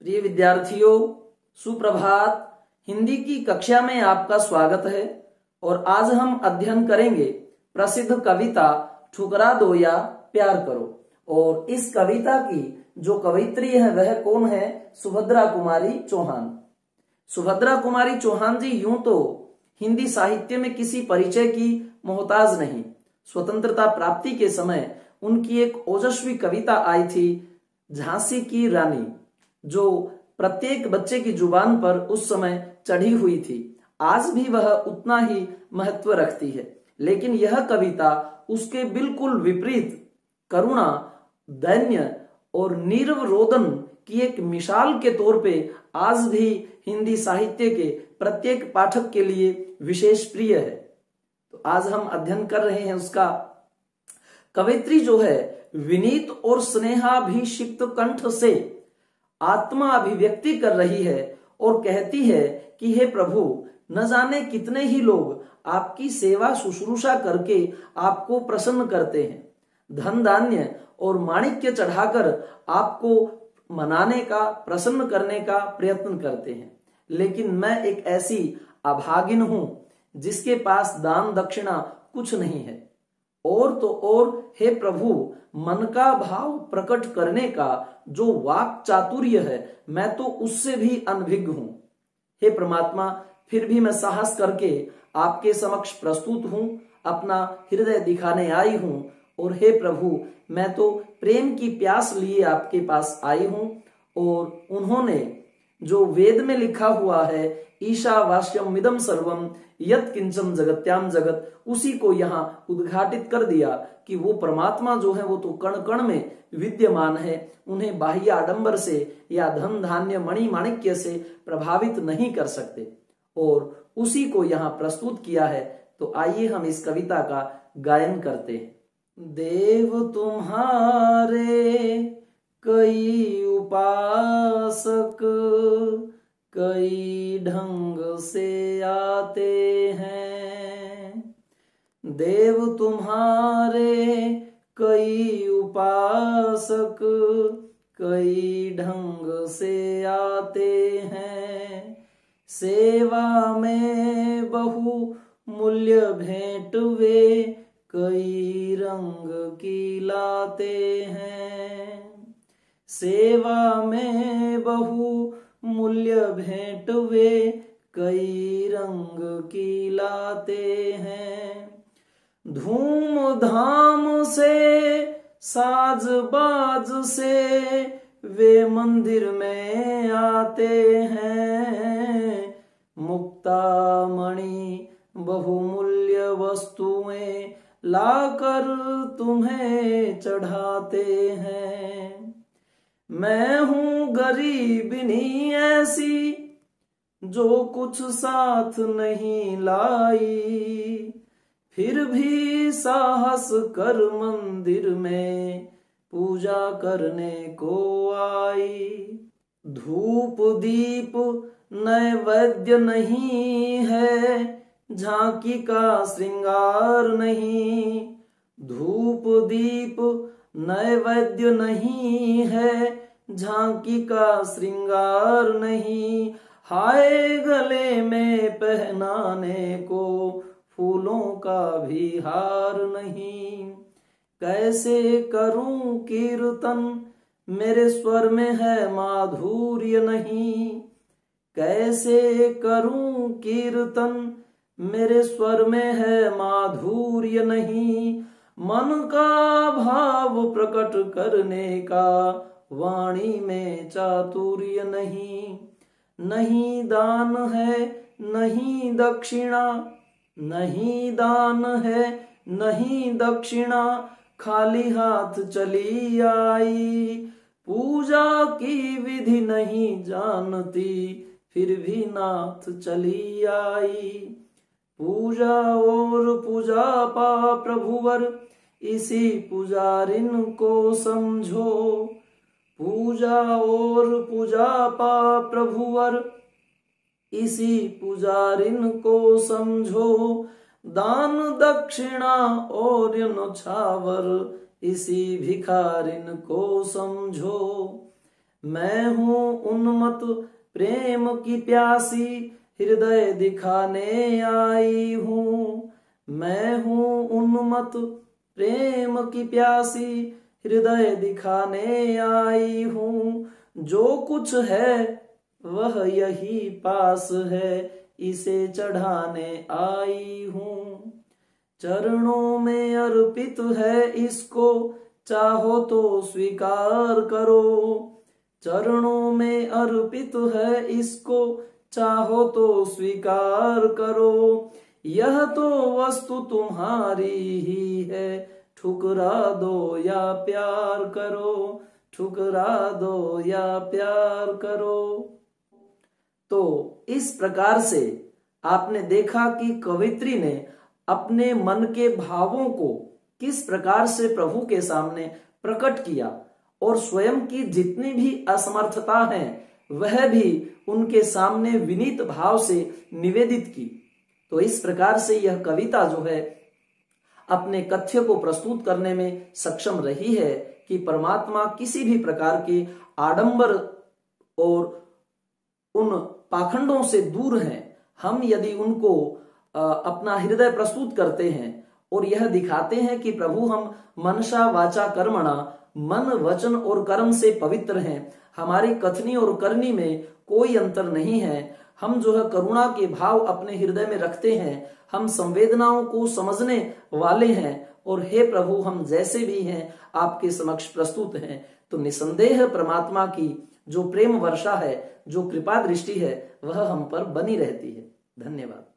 प्रिय विद्यार्थियों, सुप्रभात। हिंदी की कक्षा में आपका स्वागत है और आज हम अध्ययन करेंगे प्रसिद्ध कविता ठुकरा दो या प्यार करो। और इस कविता की जो कवयित्री है वह कौन है? सुभद्रा कुमारी चौहान। सुभद्रा कुमारी चौहान जी यूं तो हिंदी साहित्य में किसी परिचय की मोहताज नहीं। स्वतंत्रता प्राप्ति के समय उनकी एक ओजस्वी कविता आई थी, झांसी की रानी, जो प्रत्येक बच्चे की जुबान पर उस समय चढ़ी हुई थी। आज भी वह उतना ही महत्व रखती है, लेकिन यह कविता उसके बिल्कुल विपरीत करुणा, दैन्य और नीरव रोदन की एक मिसाल के तौर पे आज भी हिंदी साहित्य के प्रत्येक पाठक के लिए विशेष प्रिय है। तो आज हम अध्ययन कर रहे हैं उसका। कवयित्री जो है विनीत और स्नेहाभिषिक्त कंठ से आत्मा अभिव्यक्ति कर रही है और कहती है कि हे प्रभु, न जाने कितने ही लोग आपकी सेवा शुश्रूषा करके आपको प्रसन्न करते हैं, धन धान्य और माणिक्य चढ़ाकर आपको मनाने का, प्रसन्न करने का प्रयत्न करते हैं, लेकिन मैं एक ऐसी अभागिन हूं जिसके पास दान दक्षिणा कुछ नहीं है। और तो और हे प्रभु, मन का भाव प्रकट करने का जो वाक चातुर्य है, मैं तो उससे भी अनभिज्ञ हूं। हे परमात्मा, फिर भी मैं साहस करके आपके समक्ष प्रस्तुत हूं, अपना हृदय दिखाने आई हूं। और हे प्रभु, मैं तो प्रेम की प्यास लिए आपके पास आई हूं। और उन्होंने जो वेद में लिखा हुआ है, ईशावास्यम इदं सर्वम यत् किंचन जगत्याम जगत, उसी को यहाँ उद्घाटित कर दिया कि वो परमात्मा जो है वो तो कण कण में विद्यमान है। उन्हें बाह्य आडंबर से या धन धान्य मणि माणिक्य से प्रभावित नहीं कर सकते, और उसी को यहाँ प्रस्तुत किया है। तो आइए हम इस कविता का गायन करते हैं। देव तुम्हारे कई उपासक कई ढंग से आते हैं, देव तुम्हारे कई उपासक कई ढंग से आते हैं, सेवा में बहु मूल्य भेंट वे कई रंग की लाते हैं, सेवा में बहु मूल्य भेंट वे कई रंग की लाते हैं, धूम धाम से साज बाज से वे मंदिर में आते हैं, मुक्तामणि बहुमूल्य वस्तुएं लाकर तुम्हें चढ़ाते हैं, मैं हूं गरीबिनी ऐसी जो कुछ साथ नहीं लाई, फिर भी साहस कर मंदिर में पूजा करने को आई, धूप दीप नैवेद्य नहीं है, झांकी का श्रृंगार नहीं, धूप दीप नैवेद्य नहीं है, झांकी का श्रृंगार नहीं, हाय गले में पहनाने को फूलों का भी हार नहीं, कैसे करूं कीर्तन मेरे स्वर में है माधुर्य नहीं, कैसे करूं कीर्तन मेरे स्वर में है माधुर्य नहीं, मन का भाव प्रकट करने का वाणी में चातुर्य नहीं, नहीं दान है नहीं दक्षिणा, नहीं दान है नहीं दक्षिणा, खाली हाथ चली आई, पूजा की विधि नहीं जानती फिर भी नाथ चली आई, पूजा और पूजा पा प्रभुवर इसी पुजारिन को समझो, पूजा और पूजा पा प्रभुवर इसी पुजारिन को समझो, दान दक्षिणा और न्यौछावर इसी भिखारिन को समझो। मैं हूँ उन्मत्त प्रेम की प्यासी, हृदय दिखाने आई हूँ। मैं हूँ उन्मत्त प्रेम की प्यासी, हृदय दिखाने आई हूँ। जो कुछ है वह यही पास है, इसे चढ़ाने आई हूँ। चरणों में अर्पित है इसको, चाहो तो स्वीकार करो। चरणों में अर्पित है इसको, चाहो तो स्वीकार करो। यह तो वस्तु तुम्हारी ही है, ठुकरा दो या प्यार करो। ठुकरा दो या प्यार करो। तो इस प्रकार से आपने देखा कि कवित्री ने अपने मन के भावों को किस प्रकार से प्रभु के सामने प्रकट किया और स्वयं की जितनी भी असमर्थता है वह भी उनके सामने विनीत भाव से निवेदित की। तो इस प्रकार से यह कविता जो है अपने कथ्य को प्रस्तुत करने में सक्षम रही है कि परमात्मा किसी भी प्रकार के आडंबर और उन पाखंडों से दूर हैं। हम यदि उनको अपना हृदय प्रस्तुत करते हैं और यह दिखाते हैं कि प्रभु हम मनसा वाचा कर्मणा, मन वचन और कर्म से पवित्र हैं, हमारी कथनी और करनी में कोई अंतर नहीं है, हम जो है करुणा के भाव अपने हृदय में रखते हैं, हम संवेदनाओं को समझने वाले हैं और हे प्रभु हम जैसे भी हैं आपके समक्ष प्रस्तुत हैं, तो निसंदेह परमात्मा की जो प्रेम वर्षा है, जो कृपा दृष्टि है, वह हम पर बनी रहती है। धन्यवाद।